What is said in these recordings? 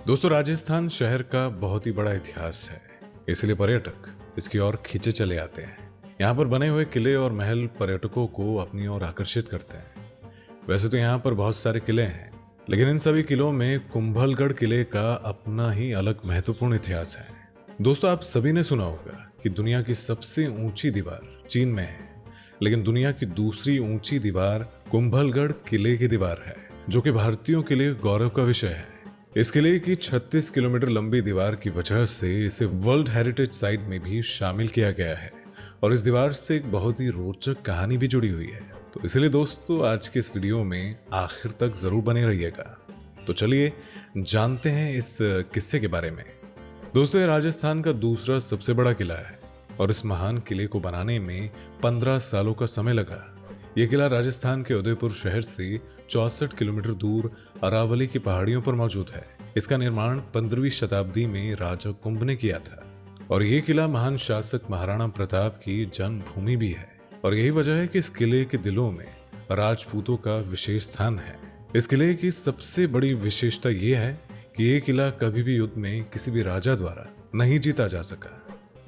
दोस्तों, राजस्थान शहर का बहुत ही बड़ा इतिहास है, इसलिए पर्यटक इसकी ओर खींचे चले आते हैं। यहाँ पर बने हुए किले और महल पर्यटकों को अपनी ओर आकर्षित करते हैं। वैसे तो यहाँ पर बहुत सारे किले हैं, लेकिन इन सभी किलों में कुंभलगढ़ किले का अपना ही अलग महत्वपूर्ण इतिहास है। दोस्तों, आप सभी ने सुना होगा कि दुनिया की सबसे ऊंची दीवार चीन में है, लेकिन दुनिया की दूसरी ऊंची दीवार कुंभलगढ़ किले की दीवार है, जो कि भारतीयों के लिए गौरव का विषय है। इस किले की 36 किलोमीटर लंबी दीवार की वजह से इसे वर्ल्ड हेरिटेज साइट में भी शामिल किया गया है और इस दीवार से एक बहुत ही रोचक कहानी भी जुड़ी हुई है। तो इसलिए दोस्तों, आज के इस वीडियो में आखिर तक जरूर बने रहिएगा। तो चलिए जानते हैं इस किस्से के बारे में। दोस्तों, ये राजस्थान का दूसरा सबसे बड़ा किला है और इस महान किले को बनाने में 15 सालों का समय लगा। यह किला राजस्थान के उदयपुर शहर से 64 किलोमीटर दूर अरावली की पहाड़ियों पर मौजूद है। इसका निर्माण 15वीं शताब्दी में राजा कुंभ ने किया था और यह किला महान शासक महाराणा प्रताप की जन्मभूमि भी है। और यही वजह है कि इस किले के दिलों में राजपूतों का विशेष स्थान है। इस किले की सबसे बड़ी विशेषता यह है कि यह किला कभी भी युद्ध में किसी भी राजा द्वारा नहीं जीता जा सका,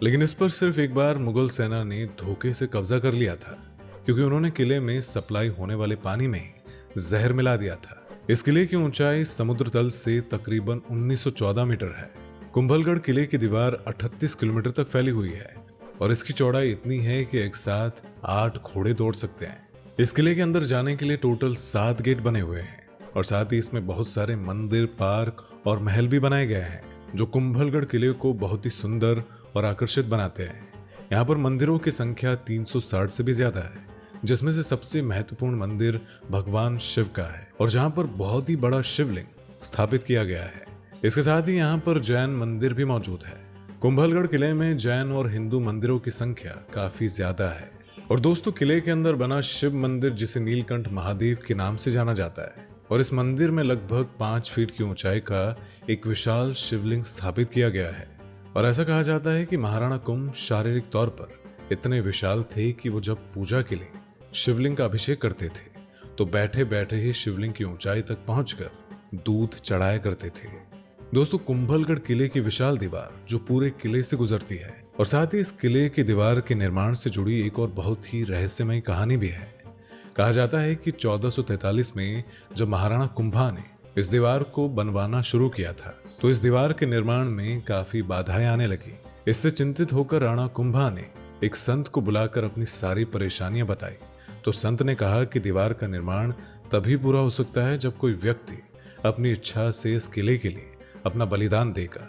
लेकिन इस पर सिर्फ एक बार मुगल सेना ने धोखे से कब्जा कर लिया था, क्योंकि उन्होंने किले में सप्लाई होने वाले पानी में ही जहर मिला दिया था। इस किले की ऊंचाई समुद्र तल से तकरीबन 1914 मीटर है। कुंभलगढ़ किले की दीवार 38 किलोमीटर तक फैली हुई है और इसकी चौड़ाई इतनी है कि एक साथ 8 घोड़े दौड़ सकते हैं। इस किले के अंदर जाने के लिए टोटल 7 गेट बने हुए हैं और साथ ही इसमें बहुत सारे मंदिर, पार्क और महल भी बनाए गए हैं, जो कुंभलगढ़ किले को बहुत ही सुंदर और आकर्षित बनाते हैं। यहाँ पर मंदिरों की संख्या 360 से भी ज्यादा है, जिसमें से सबसे महत्वपूर्ण मंदिर भगवान शिव का है और जहाँ पर बहुत ही बड़ा शिवलिंग स्थापित किया गया है। इसके साथ ही यहाँ पर जैन मंदिर भी मौजूद है। कुंभलगढ़ किले में जैन और हिंदू मंदिरों की संख्या काफी ज्यादा है। और दोस्तों, किले के अंदर बना शिव मंदिर, जिसे नीलकंठ महादेव के नाम से जाना जाता है, और इस मंदिर में लगभग 5 फीट की ऊंचाई का एक विशाल शिवलिंग स्थापित किया गया है। और ऐसा कहा जाता है कि महाराणा कुंभ शारीरिक तौर पर इतने विशाल थे कि वो जब पूजा के लिए शिवलिंग का अभिषेक करते थे तो बैठे बैठे ही शिवलिंग की ऊंचाई तक पहुंचकर दूध चढ़ाया करते थे। दोस्तों, कुंभलगढ़ किले की विशाल दीवार जो पूरे किले से गुजरती है, और साथ ही इस किले की दीवार के निर्माण से जुड़ी एक और बहुत ही रहस्यमय कहानी भी है। कहा जाता है कि 1443 में जब महाराणा कुंभा ने इस दीवार को बनवाना शुरू किया था, तो इस दीवार के निर्माण में काफी बाधाएं आने लगी। इससे चिंतित होकर राणा कुंभा ने एक संत को बुलाकर अपनी सारी परेशानियां बताई। तो संत ने कहा कि दीवार का निर्माण तभी पूरा हो सकता है जब कोई व्यक्ति अपनी इच्छा से इस किले के लिए अपना बलिदान देगा।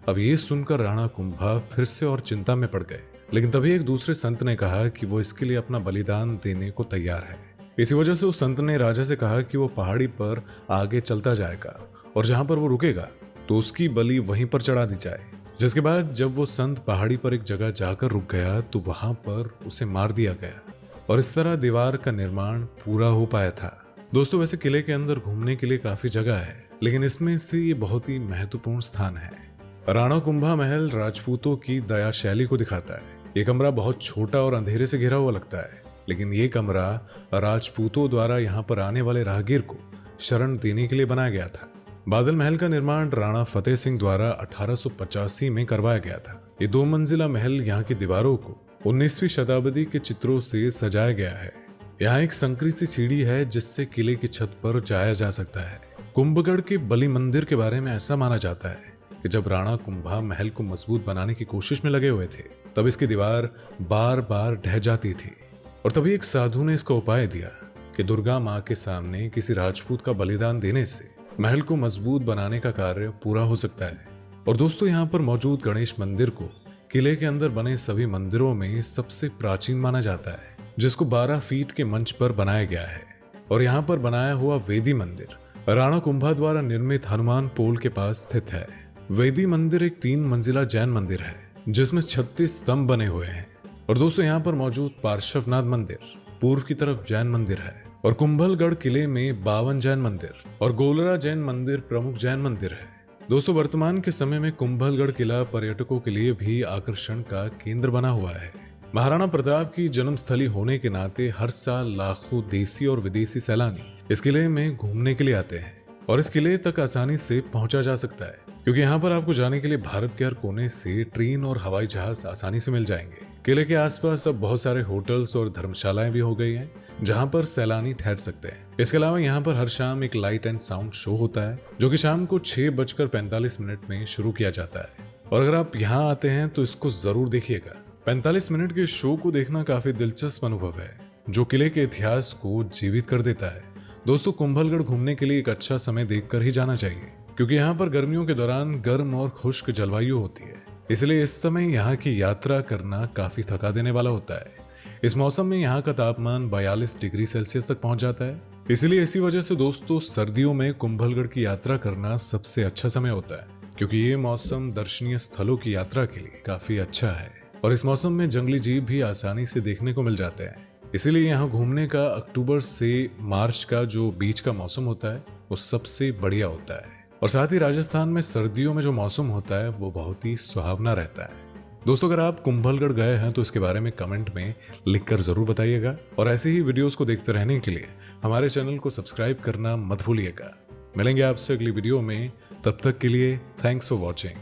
अब ये सुनकर राणा कुंभा फिर से और चिंता में पड़ गए, लेकिन तभी एक दूसरे संत ने कहा कि वो इसके लिए अपना बलिदान देने को तैयार है। इसी वजह से उस संत ने राजा से कहा कि वो पहाड़ी पर आगे चलता जाएगा और जहां पर वो रुकेगा तो उसकी बलि वहीं पर चढ़ा दी जाए। जिसके बाद जब वो संत पहाड़ी पर एक जगह जाकर रुक गया तो वहां पर उसे मार दिया गया और इस तरह दीवार का निर्माण पूरा हो पाया था। दोस्तों, वैसे किले के अंदर घूमने के लिए काफी जगह है, लेकिन इसमें से ये बहुत ही महत्वपूर्ण स्थान है। राणा कुंभा महल राजपूतों की दया शैली को दिखाता है। ये कमरा बहुत छोटा और अंधेरे से घिरा हुआ लगता है, लेकिन ये कमरा राजपूतों द्वारा यहाँ पर आने वाले राहगीर को शरण देने के लिए बनाया गया था। बादल महल का निर्माण राणा फतेह सिंह द्वारा 1885 में करवाया गया था। ये 2 मंजिला महल यहाँ की दीवारों को 19वीं शताब्दी के चित्रों से सजाया गया है। यहाँ एक संकरी सी सीढ़ी है जिससे किले की छत पर जाया जा सकता है। कुंभगढ़ के बलि मंदिर के बारे में ऐसा माना जाता है कि जब राणा कुंभा महल को मजबूत बनाने की कोशिश में लगे हुए थे, तब इसकी दीवार बार बार ढह जाती थी और तभी एक साधु ने इसका उपाय दिया कि दुर्गा माँ के सामने किसी राजपूत का बलिदान देने से महल को मजबूत बनाने का कार्य पूरा हो सकता है। और दोस्तों, यहाँ पर मौजूद गणेश मंदिर को किले के अंदर बने सभी मंदिरों में सबसे प्राचीन माना जाता है, जिसको 12 फीट के मंच पर बनाया गया है। और यहाँ पर बनाया हुआ वेदी मंदिर राणा कुंभा द्वारा निर्मित हनुमान पोल के पास स्थित है। वेदी मंदिर एक 3 मंजिला जैन मंदिर है जिसमें 36 स्तंभ बने हुए हैं। और दोस्तों, यहाँ पर मौजूद पार्श्वनाथ मंदिर पूर्व की तरफ जैन मंदिर है और कुंभलगढ़ किले में 52 जैन मंदिर और गोलरा जैन मंदिर प्रमुख जैन मंदिर है। दोस्तों, वर्तमान के समय में कुंभलगढ़ किला पर्यटकों के लिए भी आकर्षण का केंद्र बना हुआ है। महाराणा प्रताप की जन्मस्थली होने के नाते हर साल लाखों देसी और विदेशी सैलानी इस किले में घूमने के लिए आते हैं। और इस किले तक आसानी से पहुंचा जा सकता है, क्योंकि यहाँ पर आपको जाने के लिए भारत के हर कोने से ट्रेन और हवाई जहाज आसानी से मिल जाएंगे। किले के आसपास अब बहुत सारे होटल्स और धर्मशालाएं भी हो गई हैं, जहां पर सैलानी ठहर सकते हैं। इसके अलावा यहाँ पर हर शाम एक लाइट एंड साउंड शो होता है, जो कि शाम को 6:45 में शुरू किया जाता है। और अगर आप यहाँ आते हैं तो इसको जरूर देखिएगा। 45 मिनट के शो को देखना काफी दिलचस्प अनुभव है, जो किले के इतिहास को जीवित कर देता है। दोस्तों, कुंभलगढ़ घूमने के लिए एक अच्छा समय देखकर ही जाना चाहिए, क्योंकि यहाँ पर गर्मियों के दौरान गर्म और खुश्क जलवायु होती है, इसलिए इस समय यहाँ की यात्रा करना काफी थका देने वाला होता है। इस मौसम में यहाँ का तापमान 42 डिग्री सेल्सियस तक पहुंच जाता है, इसलिए इसी वजह से दोस्तों सर्दियों में कुंभलगढ़ की यात्रा करना सबसे अच्छा समय होता है, क्योंकि ये मौसम दर्शनीय स्थलों की यात्रा के लिए काफी अच्छा है। और इस मौसम में जंगली जीव भी आसानी से देखने को मिल जाते हैं, इसीलिए यहाँ घूमने का अक्टूबर से मार्च का जो बीच का मौसम होता है वो सबसे बढ़िया होता है। और साथ ही राजस्थान में सर्दियों में जो मौसम होता है वो बहुत ही सुहावना रहता है। दोस्तों, अगर आप कुंभलगढ़ गए हैं तो इसके बारे में कमेंट में लिखकर जरूर बताइएगा, और ऐसे ही वीडियोस को देखते रहने के लिए हमारे चैनल को सब्सक्राइब करना मत भूलिएगा। मिलेंगे आपसे अगली वीडियो में, तब तक के लिए थैंक्स फॉर वॉचिंग।